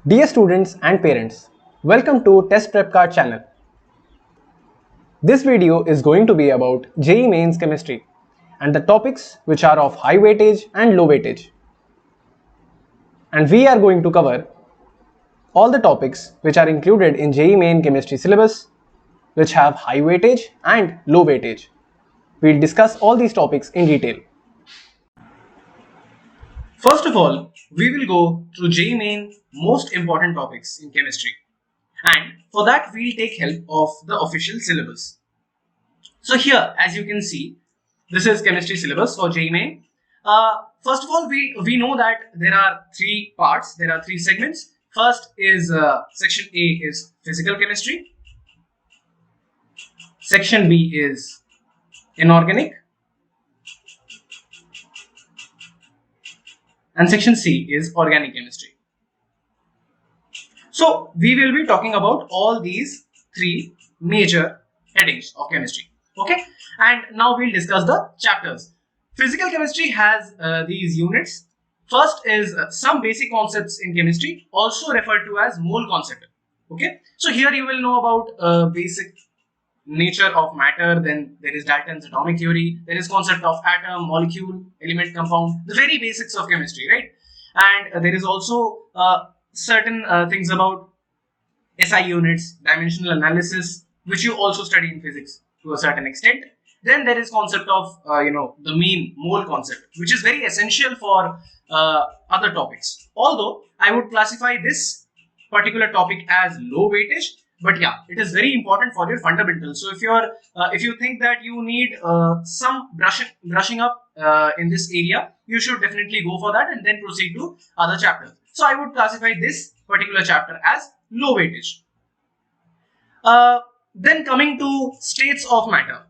Dear students and parents, welcome to Test Prep Card channel. This video is going to be about JEE Mains Chemistry and the topics which are of high weightage and low weightage. And we are going to cover all the topics which are included in JEE Main Chemistry syllabus which have high weightage and low weightage. We'll discuss all these topics in detail. First of all, we will go through JEE Main most important topics in chemistry. And for that, we'll take help of the official syllabus. So here, as you can see, this is chemistry syllabus for JEE Main. First of all, we know that there are three parts, there are three segments. First is section A is physical chemistry. Section B is inorganic. And section C is organic chemistry. So we will be talking about all these three major headings of chemistry. Okay, and now we'll discuss the chapters. Physical chemistry has these units. First is some basic concepts in chemistry, also referred to as mole concept. Okay, so here you will know about basic nature of matter. Then there is Dalton's atomic theory. There is concept of atom, molecule, element, compound. The very basics of chemistry, right? And there is also certain things about SI units, dimensional analysis, which you also study in physics to a certain extent. Then there is concept of the mean mole concept, which is very essential for other topics. Although I would classify this particular topic as low weightage, but yeah, it is very important for your fundamentals. So if you think that you need some brushing up in this area, you should definitely go for that and then proceed to other chapters. So I would classify this particular chapter as low weightage. Then coming to states of matter,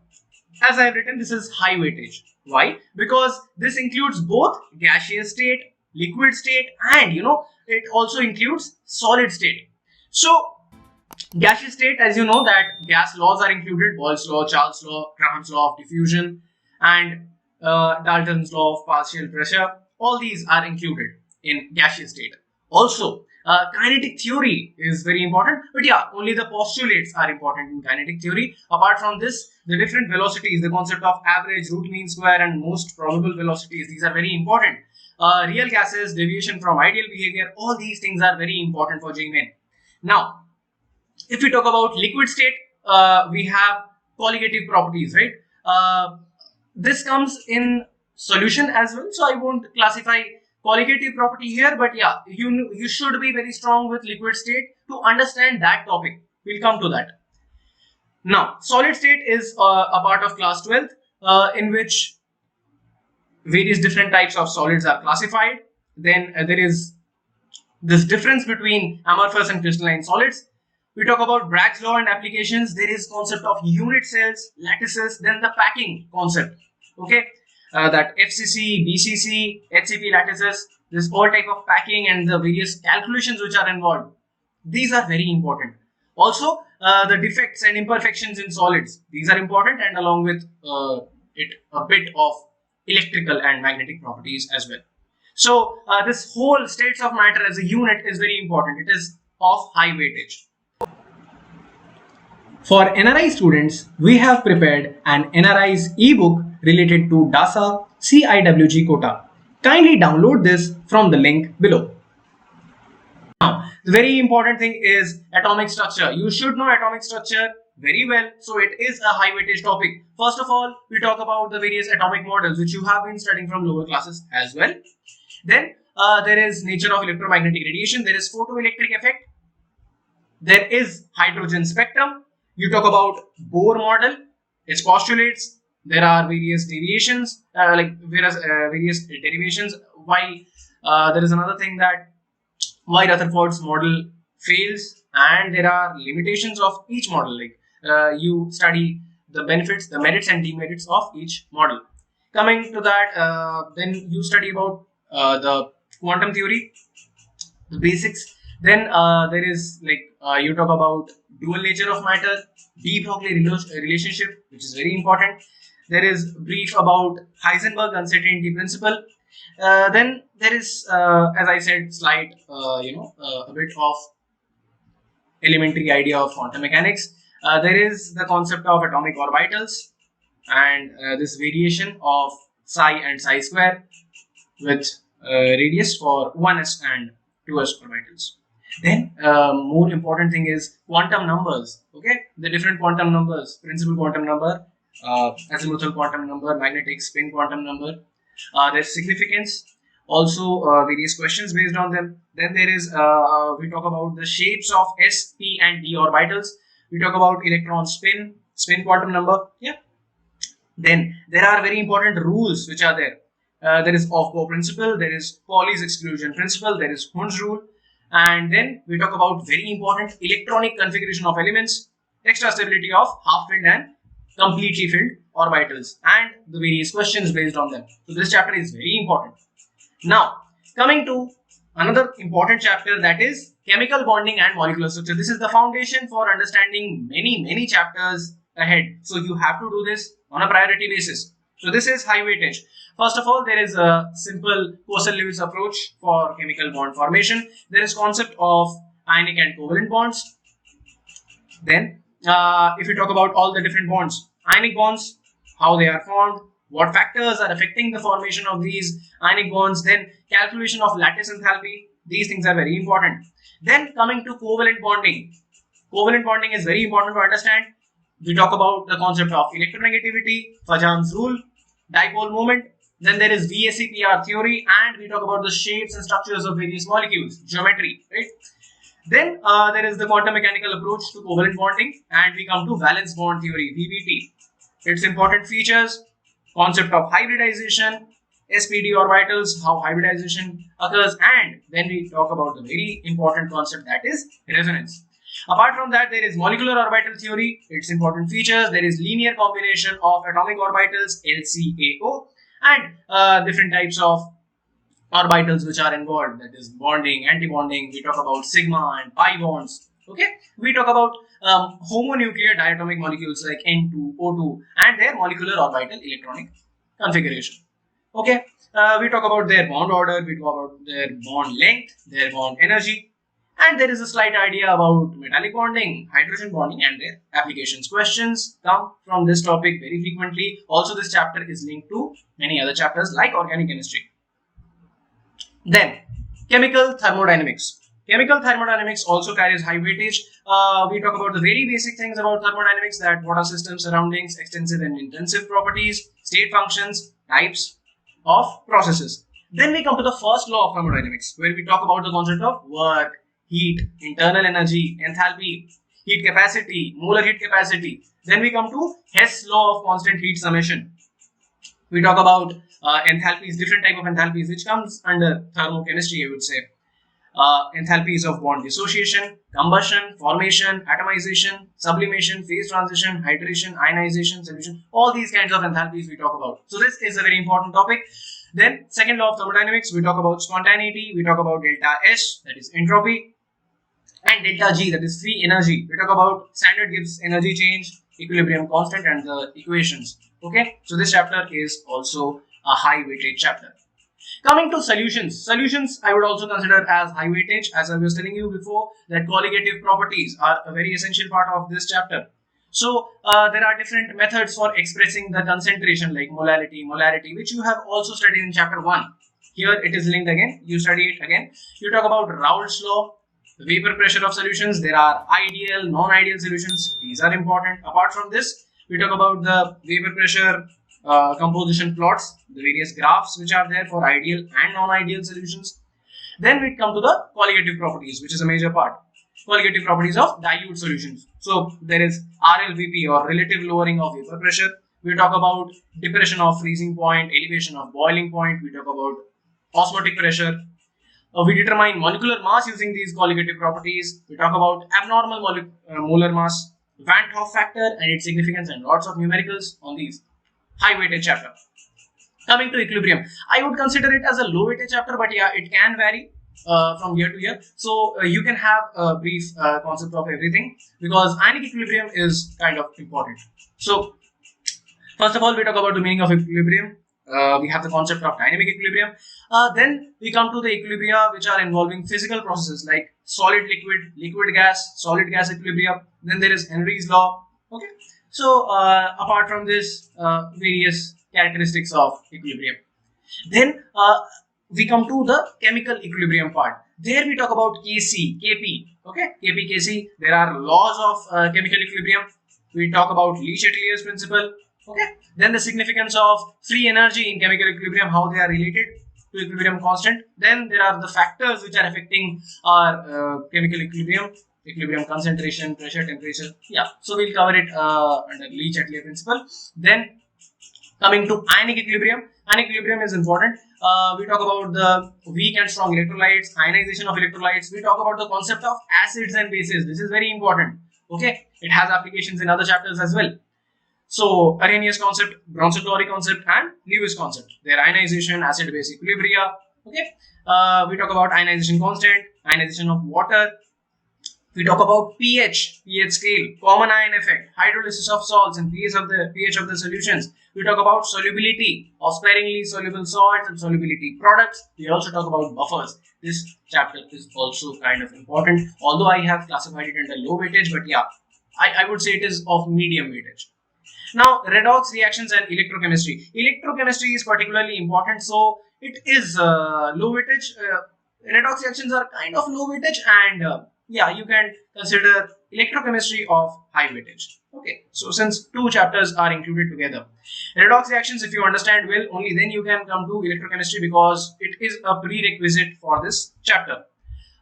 as I have written, this is high weightage. Why? Because this includes both gaseous state, liquid state, and it also includes solid state. So gaseous state, as you know, that gas laws are included: Boyle's law, Charles' law, Graham's law of diffusion, and Dalton's law of partial pressure. All these are included in gaseous state. Also, kinetic theory is very important, but yeah, only the postulates are important in kinetic theory. Apart from this, the different velocities, the concept of average, root mean square, and most probable velocities, these are very important. Real gases, deviation from ideal behavior, all these things are very important for JEE Main. Now, if we talk about liquid state, we have colligative properties, right? This comes in solution as well, so I won't classify colligative property here, but yeah, you should be very strong with liquid state to understand that topic. We'll come to that. Now, solid state is a part of class 12th, in which various different types of solids are classified. Then there is this difference between amorphous and crystalline solids. We talk about Bragg's law and applications. There is concept of unit cells, lattices, then the packing concept. Okay, that FCC, BCC, HCP lattices, this all type of packing and the various calculations which are involved. These are very important. Also, the defects and imperfections in solids. These are important, and along with it, a bit of electrical and magnetic properties as well. So this whole states of matter as a unit is very important. It is of high weightage. For NRI students, we have prepared an NRI's ebook related to DASA CIWG quota. Kindly download this from the link below. Now, the very important thing is atomic structure. You should know atomic structure very well, so it is a high weightage topic. First of all, we talk about the various atomic models which you have been studying from lower classes as well. Then there is nature of electromagnetic radiation, there is photoelectric effect, there is hydrogen spectrum. You talk about Bohr model, its postulates. There are various deviations, various derivations. While there is another thing that why Rutherford's model fails, and there are limitations of each model. Like you study the benefits, the merits, and demerits of each model. Coming to that, then you study about the quantum theory, the basics. Then there is you talk about dual nature of matter, de Broglie relationship, which is very important. There is brief about Heisenberg uncertainty principle. Then there is, as I said, slight, a bit of elementary idea of quantum mechanics. There is the concept of atomic orbitals and this variation of psi and psi square with radius for 1s and 2s orbitals. Then more important thing is quantum numbers. Okay, the different quantum numbers: principal quantum number, azimuthal quantum number, magnetic spin quantum number, their significance, also various questions based on them. Then there is, we talk about the shapes of s, p, and d orbitals. We talk about electron spin quantum number. Yeah. Then there are very important rules which are there. There is Aufbau principle, there is Pauli's exclusion principle, there is Hund's rule, and then we talk about very important electronic configuration of elements, extra stability of half-filled and completely filled orbitals, and the various questions based on them. So this chapter is very important. Now, coming to another important chapter, that is chemical bonding and molecular structure. This is the foundation for understanding many chapters ahead. So you have to do this on a priority basis. So this is high weightage. First of all, there is a simple Coastal-Lewis approach for chemical bond formation. There is concept of ionic and covalent bonds. Then, if you talk about all the different bonds, ionic bonds, how they are formed, what factors are affecting the formation of these ionic bonds, then calculation of lattice enthalpy. These things are very important. Then coming to covalent bonding. Covalent bonding is very important to understand. We talk about the concept of electronegativity, Fajan's rule, dipole moment. Then there is VSEPR theory, and we talk about the shapes and structures of various molecules, geometry, right? Then there is the quantum mechanical approach to covalent bonding, and we come to valence bond theory, VBT. Its important features, concept of hybridization, SPD orbitals, how hybridization occurs, and then we talk about the very important concept, that is resonance. Apart from that, there is molecular orbital theory, its important features. There is linear combination of atomic orbitals, LCAO, and different types of orbitals which are involved, that is bonding, anti-bonding. We talk about sigma and pi bonds. Okay, we talk about homonuclear diatomic molecules like N2, O2, and their molecular orbital electronic configuration. Okay, we talk about their bond order, we talk about their bond length, their bond energy, and there is a slight idea about metallic bonding, hydrogen bonding, and their applications. Questions come from this topic very frequently. Also, this chapter is linked to many other chapters like organic chemistry. Then, chemical thermodynamics. Chemical thermodynamics also carries high weightage. We talk about the very basic things about thermodynamics, that water system surroundings, extensive and intensive properties, state functions, types of processes. Then we come to the first law of thermodynamics, where we talk about the concept of work, heat, internal energy, enthalpy, heat capacity, molar heat capacity. Then we come to Hess law of constant heat summation. We talk about enthalpies, different type of enthalpies, which comes under thermochemistry, I would say. Enthalpies of bond dissociation, combustion, formation, atomization, sublimation, phase transition, hydration, ionization, solution. All these kinds of enthalpies we talk about. So this is a very important topic. Then second law of thermodynamics, we talk about spontaneity, we talk about delta S, that is entropy, and delta G, that is free energy. We talk about standard Gibbs energy change, equilibrium constant, and the equations. Okay, so this chapter is also a high weightage chapter. Coming to solutions. Solutions I would also consider as high weightage, as I was telling you before, that colligative properties are a very essential part of this chapter. So there are different methods for expressing the concentration, like molarity, which you have also studied in chapter 1. Here it is linked again, you study it again. You talk about Raoult's law, the vapor pressure of solutions. There are ideal, non-ideal solutions. These are important. Apart from this, we talk about the vapor pressure composition plots, the various graphs which are there for ideal and non-ideal solutions. Then we come to the colligative properties, which is a major part. Colligative properties of dilute solutions. So there is RLVP, or relative lowering of vapor pressure. We talk about depression of freezing point, elevation of boiling point. We talk about osmotic pressure. We determine molecular mass using these colligative properties. We talk about abnormal molar mass, Van 't Hoff factor and its significance, and lots of numericals on these. High weightage chapter. Coming to equilibrium, I would consider it as a low weightage chapter, but yeah, it can vary from year to year. So you can have a brief concept of everything, because ionic equilibrium is kind of important. So first of all, we talk about the meaning of equilibrium. We have the concept of dynamic equilibrium. Then we come to the equilibria which are involving physical processes like solid liquid, liquid gas, solid gas equilibrium. Then there is Henry's law. Okay. So apart from this, various characteristics of equilibrium. Then we come to the chemical equilibrium part. There we talk about Kc, Kp. Okay, Kp, Kc. There are laws of chemical equilibrium. We talk about Le-Chatelier's principle. Okay. Then the significance of free energy in chemical equilibrium, how they are related to equilibrium constant. Then there are the factors which are affecting our chemical equilibrium concentration, pressure, temperature. Yeah. So we'll cover it under Le-Chatelier principle. Then coming to ionic equilibrium. Ionic equilibrium is important. We talk about the weak and strong electrolytes, ionization of electrolytes. We talk about the concept of acids and bases. This is very important. Okay, it has applications in other chapters as well. So Arrhenius concept, Bronsted-Lowry concept, and Lewis concept. Their ionization, acid-base equilibria. Okay, we talk about ionization constant, ionization of water. We talk about pH scale, common ion effect, hydrolysis of salts, and pH of the solutions. We talk about solubility of sparingly soluble salts and solubility products. We also talk about buffers. This chapter is also kind of important, although I have classified it under low weightage, but yeah, I would say it is of medium weightage. Now, redox reactions and electrochemistry. Electrochemistry is particularly important, so it is low weightage. Redox reactions are kind of low weightage, and yeah, you can consider electrochemistry of high weightage. Okay, so since two chapters are included together, redox reactions, if you understand well, only then you can come to electrochemistry because it is a prerequisite for this chapter.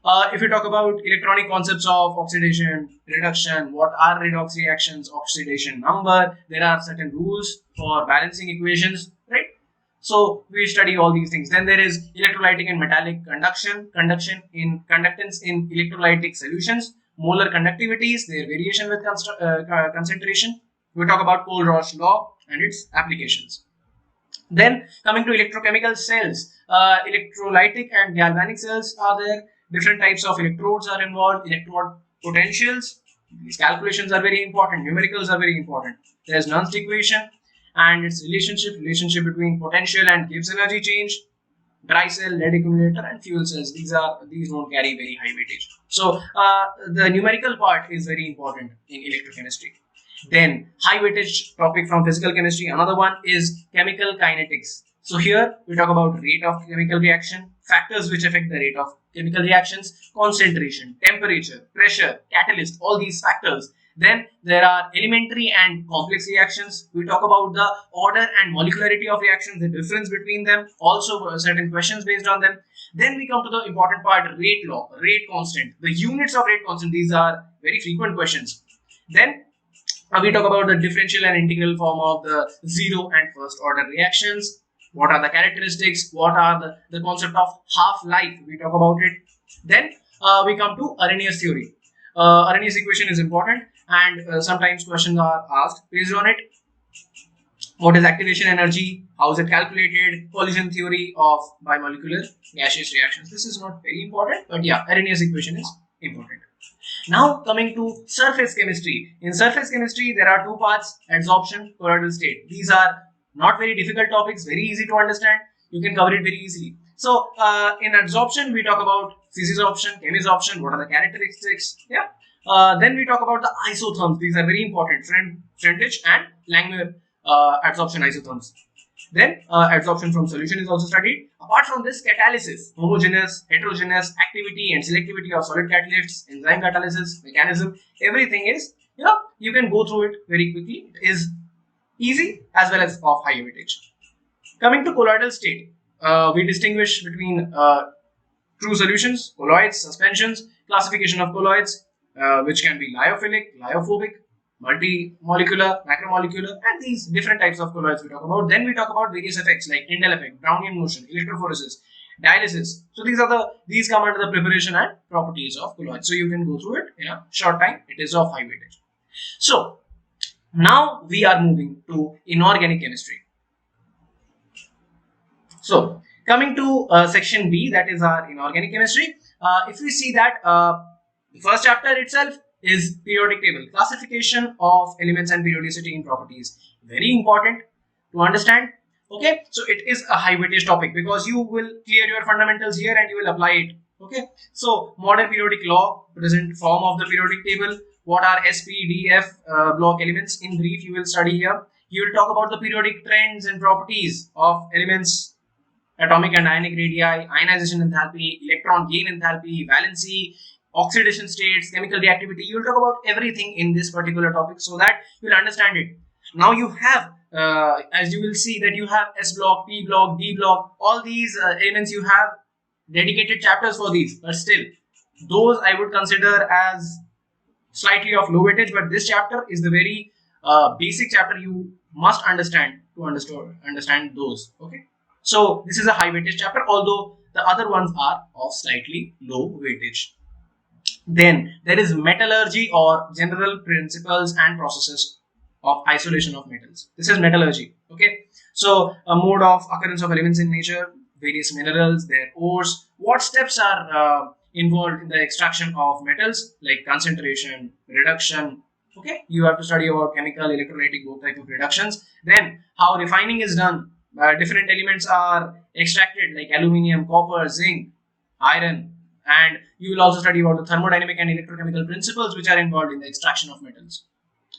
If you talk about electronic concepts of oxidation, reduction, what are redox reactions, oxidation number, there are certain rules for balancing equations, right? So we study all these things. Then there is electrolytic and metallic conductance in electrolytic solutions, molar conductivities, their variation with concentration. We talk about Kohl-Rosch law and its applications. Then coming to electrochemical cells, electrolytic and galvanic cells are there. Different types of electrodes are involved, electrode potentials. These calculations are very important, numericals are very important. There's Nernst equation and its relationship between potential and Gibbs energy change, dry cell, lead accumulator, and fuel cells. These don't carry very high weightage. So the numerical part is very important in electrochemistry. Then high weightage topic from physical chemistry, another one is chemical kinetics. So here we talk about rate of chemical reaction, factors which affect the rate of chemical reactions, concentration, temperature, pressure, catalyst, all these factors. Then there are elementary and complex reactions. We talk about the order and molecularity of reactions, the difference between them, also certain questions based on them. Then we come to the important part, rate law, rate constant, the units of rate constant. These are very frequent questions. Then we talk about the differential and integral form of the zero and first order reactions. What are the characteristics? What are the concept of half-life? We talk about it. Then we come to Arrhenius theory. Arrhenius equation is important, and sometimes questions are asked based on it. What is activation energy? How is it calculated? Collision theory of bimolecular gaseous reactions. This is not very important, but yeah, Arrhenius equation is important. Now coming to surface chemistry. In surface chemistry, there are two parts: adsorption, colloidal state. These are not very difficult topics, very easy to understand. You can cover it very easily. So in adsorption, we talk about physisorption, chemisorption, what are the characteristics. Yeah. Then we talk about the isotherms. These are very important, Freundlich and Langmuir adsorption isotherms. Then adsorption from solution is also studied. Apart from this, catalysis, homogeneous, heterogeneous, activity and selectivity of solid catalysts, enzyme catalysis, mechanism, everything is, you can go through it very quickly. It is easy as well as of high weightage. Coming to colloidal state, we distinguish between true solutions, colloids, suspensions, classification of colloids, which can be lyophilic, lyophobic, multimolecular, macromolecular, and these different types of colloids we talk about. Then we talk about various effects like Tyndall effect, Brownian motion, electrophoresis, dialysis. So these come under the preparation and properties of colloids. So you can go through it in a short time. It is of high weightage. So now we are moving to inorganic chemistry. So coming to section B, that is our inorganic chemistry. If we see that the first chapter itself is periodic table, classification of elements and periodicity in properties. Very important to understand. Okay, so it is a high weightage topic because you will clear your fundamentals here and you will apply it. Okay, so modern periodic law, present form of the periodic table, what are SPDF block elements in brief you will study here. You will talk about the periodic trends and properties of elements, atomic and ionic radii, ionization enthalpy, electron gain enthalpy, valency, oxidation states, chemical reactivity. You will talk about everything in this particular topic so that you will understand it. Now you have, as you will see, that you have S block, P block, D block, all these elements. You have dedicated chapters for these, but still, those I would consider as slightly of low weightage. But this chapter is the very basic chapter you must understand to understand those. Okay, so this is a high weightage chapter, although the other ones are of slightly low weightage. Then there is metallurgy, or general principles and processes of isolation of metals. This is metallurgy. Okay, so a mode of occurrence of elements in nature, various minerals, their ores, what steps are involved in the extraction of metals, like concentration, reduction. Okay, you have to study about chemical, electrolytic, both type of reductions. Then how refining is done. Different elements are extracted, like aluminium, copper, zinc, iron, and you will also study about the thermodynamic and electrochemical principles which are involved in the extraction of metals.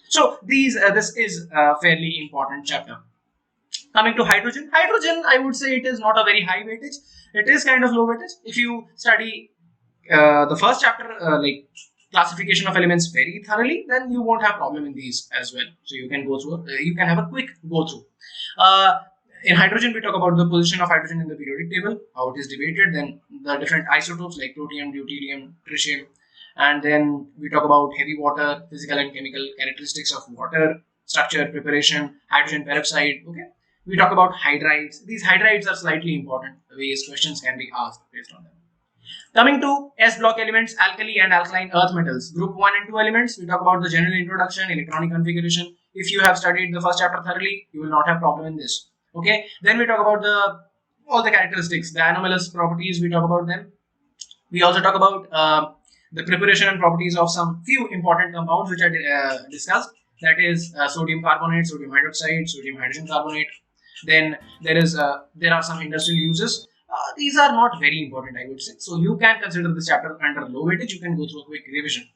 So this is a fairly important chapter. Coming to hydrogen, I would say it is not a very high weightage. It is kind of low weightage. If you study the first chapter, like classification of elements, very thoroughly, then you won't have problem in these as well. So you can go through. You can have a quick go through. In hydrogen, we talk about the position of hydrogen in the periodic table, how it is debated, then the different isotopes like protium, deuterium, tritium, and then we talk about heavy water, physical and chemical characteristics of water, structure, preparation, hydrogen peroxide. Okay, we talk about hydrides. These hydrides are slightly important. Various questions can be asked based on them. Coming to S block elements, alkali and alkaline earth metals. Group 1 and 2 elements, we talk about the general introduction, electronic configuration. If you have studied the first chapter thoroughly, you will not have problem in this. Okay, then we talk about all the characteristics, the anomalous properties, we talk about them. We also talk about the preparation and properties of some few important compounds which are discussed. That is sodium carbonate, sodium hydroxide, sodium hydrogen carbonate. Then there are some industrial uses. These are not very important, I would say. So you can consider this chapter under low weightage. You can go through a quick revision.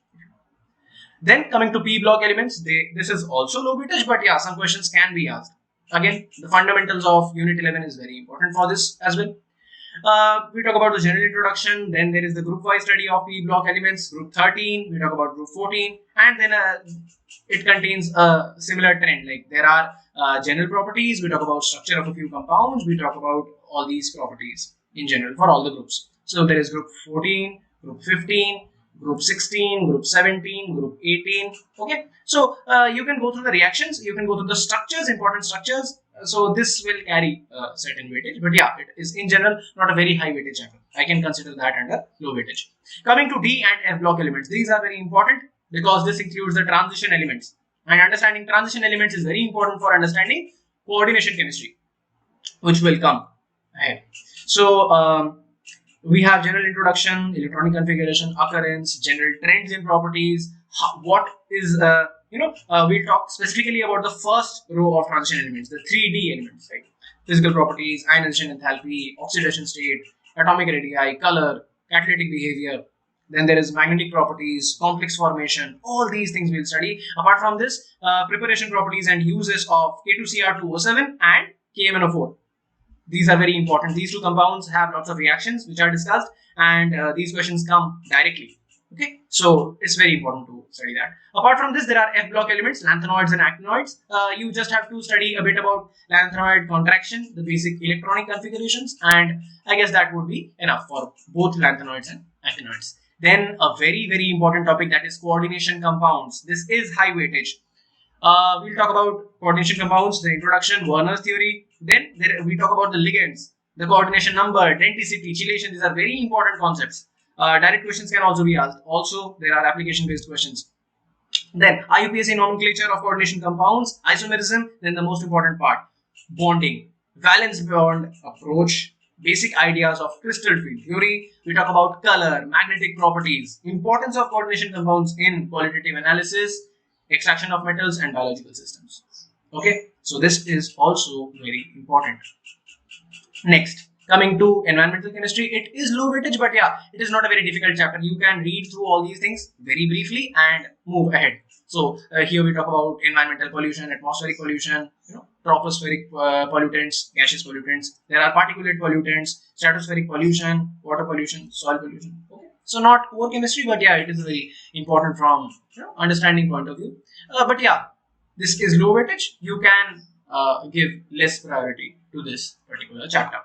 Then coming to P block elements, this is also low weightage, but yeah, some questions can be asked. Again, the fundamentals of Unit 11 is very important for this as well. We talk about the general introduction. Then there is the group-wise study of P block elements. Group 13, we talk about group 14, and then it contains a similar trend. Like there are general properties. We talk about structure of a few compounds. We talk about all these properties in general for all the groups. So there is group 14, group 15, group 16, group 17, group 18. Okay, so you can go through the reactions, you can go through the structures, important structures. So this will carry certain weightage, but yeah, it is in general not a very high weightage chapter. I can consider that under low weightage. Coming to D and F block elements, these are very important because this includes the transition elements, and understanding transition elements is very important for understanding coordination chemistry, which will come ahead. So we have general introduction, electronic configuration, occurrence, general trends in properties. What is we'll talk specifically about the first row of transition elements, the 3D elements, right? Physical properties, ionization enthalpy, oxidation state, atomic radii, color, catalytic behavior. Then there is magnetic properties, complex formation. All these things we'll study. Apart from this, preparation properties and uses of K2Cr2O7 and KMnO4. These are very important. These two compounds have lots of reactions which are discussed, and these questions come directly. Okay, so it's very important to study that. Apart from this, there are F block elements, lanthanoids and actinoids. You just have to study a bit about lanthanoid contraction, the basic electronic configurations, and I guess that would be enough for both lanthanoids and actinoids. Then a very important topic, that is coordination compounds. This is high weightage. We'll talk about coordination compounds, the introduction, Werner's theory. Then we talk about the ligands, the coordination number, denticity, chelation. These are very important concepts. Direct questions can also be asked. Also, there are application-based questions. Then IUPAC nomenclature of coordination compounds, isomerism. Then the most important part, bonding, valence bond approach, basic ideas of crystal field theory. We talk about color, magnetic properties, importance of coordination compounds in qualitative analysis, extraction of metals, and biological systems. Okay, so this is also very important. Next, coming to environmental chemistry, it is low weightage, but yeah, it is not a very difficult chapter. You can read through all these things very briefly and move ahead. So here we talk about environmental pollution, atmospheric pollution, tropospheric pollutants, gaseous pollutants. There are particulate pollutants, stratospheric pollution, water pollution, soil pollution. Okay, so not core chemistry, but yeah, it is very important from understanding point of view. But yeah, this is low weightage. You can give less priority to this particular chapter.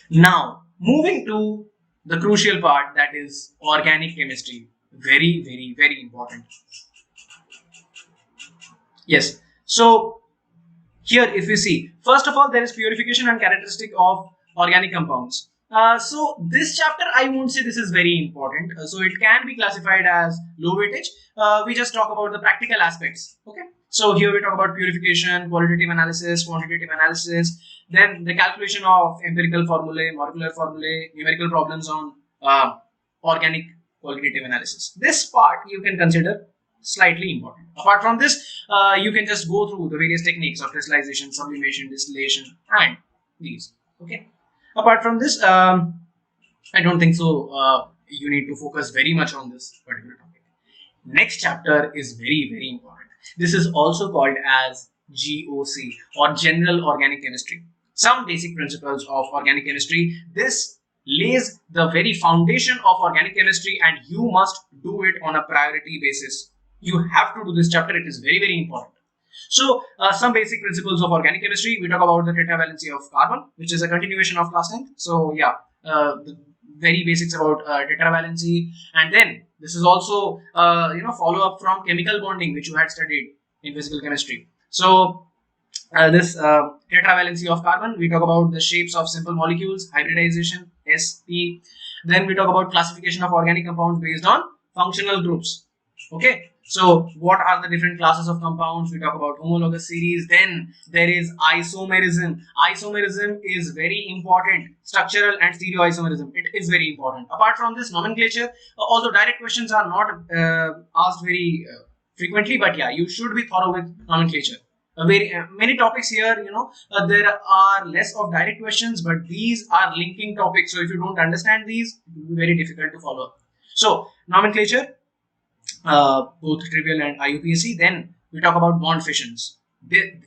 Now, moving to the crucial part, that is organic chemistry. Very, very, very important. Yes. So here, if you see, first of all, there is purification and characteristic of organic compounds. So this chapter, I won't say this is very important. So it can be classified as low weightage. We just talk about the practical aspects. Okay. So here we talk about purification, qualitative analysis, quantitative analysis, then the calculation of empirical formulae, molecular formulae, numerical problems on organic qualitative analysis. This part you can consider slightly important. Apart from this, you can just go through the various techniques of crystallization, sublimation, distillation, and these. Okay. Apart from this, I don't think so. You need to focus very much on this particular topic. Next chapter is very, very important. This is also called as GOC, or General Organic Chemistry. Some basic principles of organic chemistry. This lays the very foundation of organic chemistry, and you must do it on a priority basis. You have to do this chapter. It is very, very important. So, some basic principles of organic chemistry. We talk about the tetravalency of carbon, which is a continuation of last time. So, yeah, the very basics about tetravalency, and then this is also follow up from chemical bonding, which you had studied in physical chemistry. So, this tetravalency of carbon, we talk about the shapes of simple molecules, hybridization, sp. Then we talk about classification of organic compounds based on functional groups. Okay, so what are the different classes of compounds? We talk about homologous series. Then there is isomerism. Isomerism is very important. Structural and stereoisomerism, it is very important. Apart from this, nomenclature, although direct questions are not asked very frequently, but yeah, you should be thorough with nomenclature. Many topics here, there are less of direct questions, but these are linking topics. So if you don't understand these, it will be very difficult to follow. So nomenclature, both trivial and IUPAC. Then we talk about bond fissions.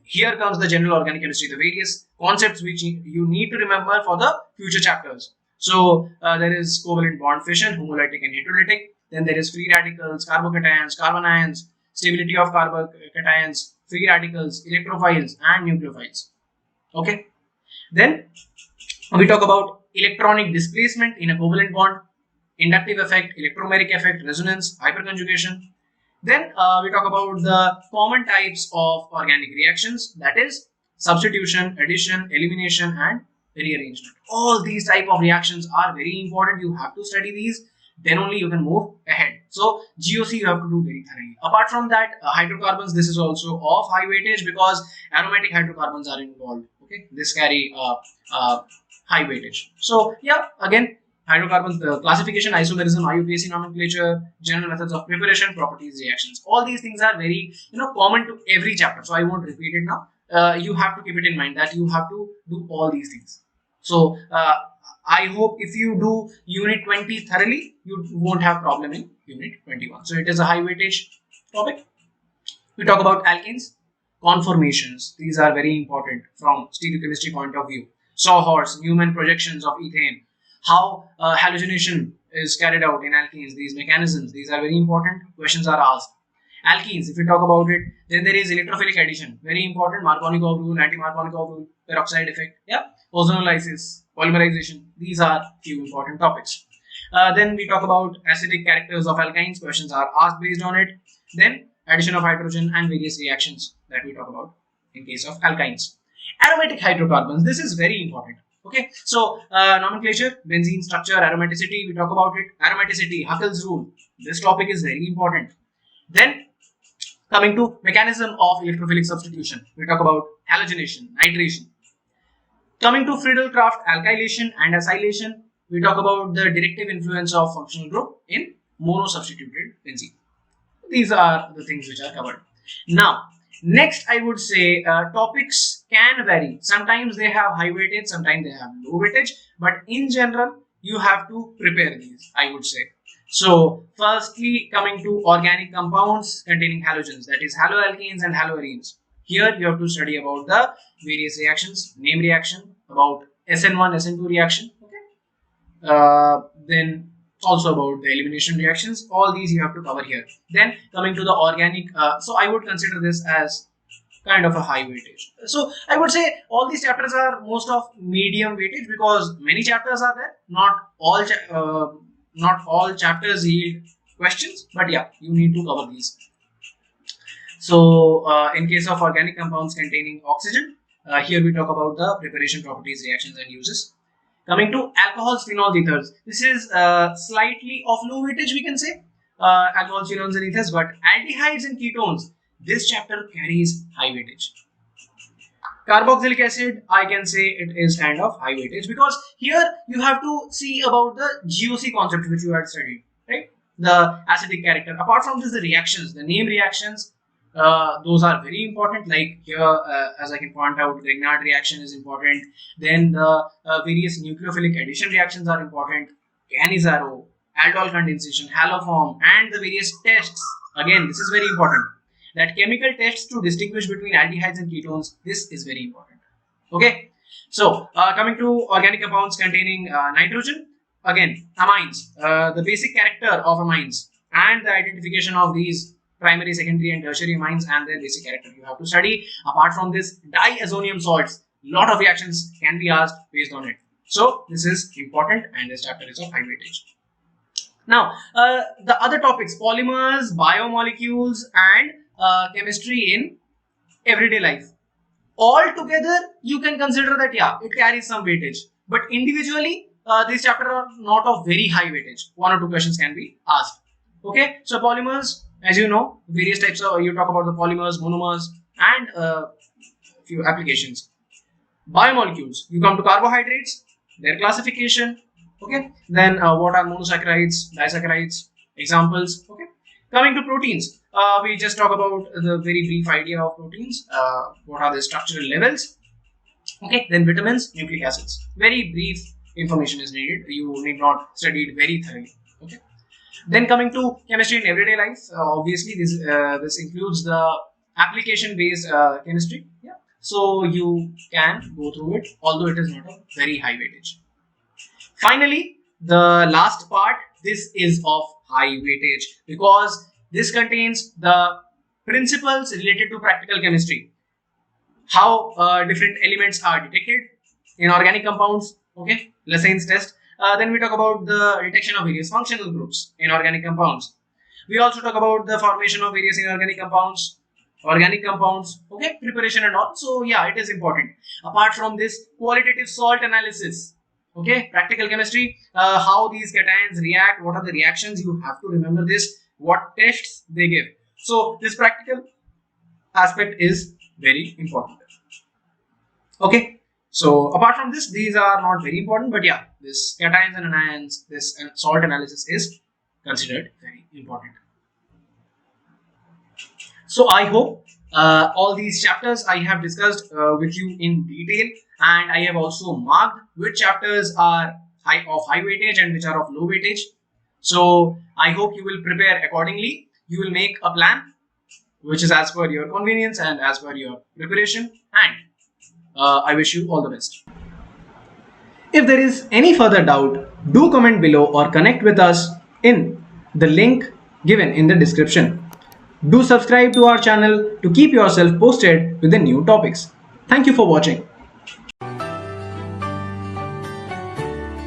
Here comes the general organic chemistry, the various concepts which you need to remember for the future chapters. So there is covalent bond fission, homolytic and heterolytic. Then there is free radicals, carbocations, carbon ions, stability of carbocations, free radicals, electrophiles, and nucleophiles. Okay. Then we talk about electronic displacement in a covalent bond, inductive effect, electromeric effect, resonance, hyperconjugation. Then we talk about the common types of organic reactions, that is substitution, addition, elimination, and rearrangement. All these type of reactions are very important. You have to study these, then only you can move ahead. So GOC you have to do very thoroughly. Apart from that, hydrocarbons, this is also of high weightage because aromatic hydrocarbons are involved. Okay, this carry high weightage. So yeah, again, hydrocarbons, the classification, isomerism, IUPAC nomenclature, general methods of preparation, properties, reactions. All these things are very common to every chapter. So I won't repeat it now. You have to keep it in mind that you have to do all these things. So I hope if you do unit 20 thoroughly, you won't have problem in unit 21. So it is a high weightage topic. We talk about alkanes, conformations. These are very important from stereochemistry point of view. Sawhorse, Newman projections of ethane, how halogenation is carried out in alkenes, these mechanisms, these are very important. Questions are asked. Alkenes, if we talk about it, then there is electrophilic addition, very important. Markovnikov rule, anti-Markovnikov rule, peroxide effect, yeah, ozonolysis, polymerization. These are few important topics. Then we talk about acidic characters of alkynes. Questions are asked based on it. Then addition of hydrogen and various reactions that we talk about in case of alkynes. Aromatic hydrocarbons, this is very important. Okay, so nomenclature, benzene structure, aromaticity, we talk about it. Aromaticity, Huckel's rule, this topic is very important. Then coming to mechanism of electrophilic substitution, we talk about halogenation, nitration. Coming to Friedel-Crafts alkylation and acylation, we talk about the directive influence of functional group in monosubstituted benzene. These are the things which are covered. Now, Next, I would say topics can vary. Sometimes they have high weightage, sometimes they have low weightage, but in general, you have to prepare these, I would say. So, firstly, coming to organic compounds containing halogens, that is haloalkanes and haloarenes. Here, you have to study about the various reactions, name reaction, about SN1, SN2 reaction, okay? Then also about the elimination reactions. All these you have to cover here. Then coming to the organic, so I would consider this as kind of a high weightage. So I would say all these chapters are most of medium weightage because many chapters are there. Not all chapters yield questions, but yeah, you need to cover these. So in case of organic compounds containing oxygen, here we talk about the preparation properties, reactions, and uses. Coming to alcohols, phenols, ethers. This is slightly of low weightage, we can say. Alcohols, phenols, and ethers, but aldehydes and ketones, this chapter carries high weightage. Carboxylic acid, I can say it is kind of high weightage because here you have to see about the GOC concept which you had studied, right? The acidic character. Apart from this, the reactions, the name reactions, those are very important. Like here, as I can point out, Grignard reaction is important. Then the various nucleophilic addition reactions are important. Cannizzaro, aldol condensation, haloform, and the various tests. Again, this is very important. That chemical tests to distinguish between aldehydes and ketones, this is very important. Okay. So coming to organic compounds containing nitrogen, again amines, the basic character of amines and the identification of these primary, secondary, and tertiary amines and their basic character you have to study. Apart from this, diazonium salts, lot of reactions can be asked based on it. So this is important and this chapter is of high weightage. Now the other topics, polymers, biomolecules, and chemistry in everyday life. All together, you can consider that yeah, it carries some weightage. But individually, these chapters are not of very high weightage. One or two questions can be asked. Okay, so polymers, as you know, various types of, you talk about the polymers, monomers, and few applications. Biomolecules, you come to carbohydrates, their classification. Okay, then what are monosaccharides, disaccharides, examples. Okay, coming to proteins, we just talk about the very brief idea of proteins. What are the structural levels? Okay, then vitamins, nucleic acids. Very brief information is needed. You need not study it very thoroughly. Okay. Then coming to chemistry in everyday life, obviously this includes the application-based chemistry. Yeah. So you can go through it, although it is not a very high weightage. Finally, the last part, this is of high weightage because this contains the principles related to practical chemistry. How different elements are detected in organic compounds. Okay, Lassane's test. Then we talk about the detection of various functional groups in organic compounds. We also talk about the formation of various inorganic compounds, organic compounds, okay, preparation and all. So yeah, it is important. Apart from this, qualitative salt analysis, okay, practical chemistry, how these cations react, what are the reactions, you have to remember this, what tests they give. So this practical aspect is very important. Okay. So apart from this, these are not very important, but yeah, this cations and anions, this salt analysis is considered very important. So I hope all these chapters I have discussed with you in detail, and I have also marked which chapters are of high weightage and which are of low weightage. So I hope you will prepare accordingly. You will make a plan which is as per your convenience and as per your preparation, and I wish you all the best. If there is any further doubt, do comment below or connect with us in the link given in the description. Do subscribe to our channel to keep yourself posted with the new topics. Thank you for watching.